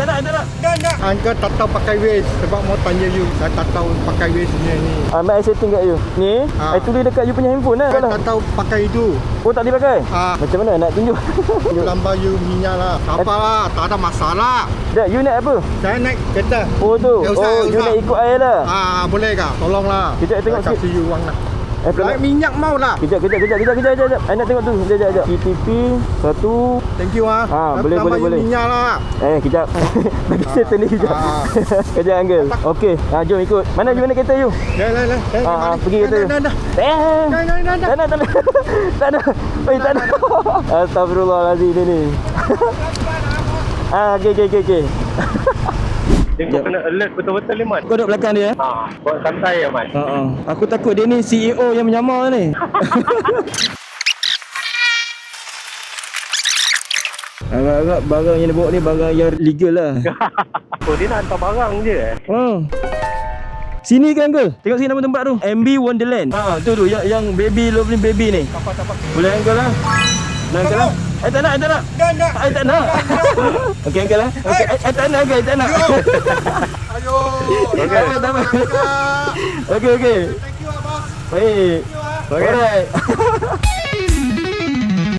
tak nak. Tak. Uncle tak tahu pakai waist. Sebab mau tanya you. Saya tak tahu pakai waist ni. Ambil I setting kat you. Ni, I tulis dekat you punya handphone lah. Saya tak tahu pakai itu. Oh, tak dipakai? Ah. Macam mana nak tunjuk? Lambat you minyak lah. Tak apalah. Tak ada masalah. Dah, you naik apa? Saya naik kereta. Oh tu. Usah. You nak ikut I lah. Boleh kah? Tolonglah. Kejap, tengok saya kasih you wang lah. Naik minyak mau lah. Kejap. I nak tengok tu. Kejap. TTP 1. Thank you ah. Boleh. Minyak lah. Kejap. Bagi settle ni kejap. Kejap Uncle. Okey. Jom ikut. Mana you nak kereta you? Dah. Pergi kereta. Dah. Tak ada. Tak ada. Astagfirullahalazim ni. Okey. Dia kau kena alert betul-betul ni, Mat. Kau duduk belakang dia? Buat santai ya, Mat. Aku takut dia ni CEO yang menyamar ni. Agak-agak barang yang dia bawa ni barang yang legal lah. Oh, dia nak hantar barang je. Sini kan Uncle? Tengok sini nama tempat tu. MB Wonderland. Tu yang baby lovely baby ni. Boleh Uncle lah. Uncle lah. Tak nak. Dah. Tak nak. Okey Uncle lah. Tak nak Uncle, tak nak. Ayo. Tak apa. Okey. Thank you, Abang. Baik. Alright.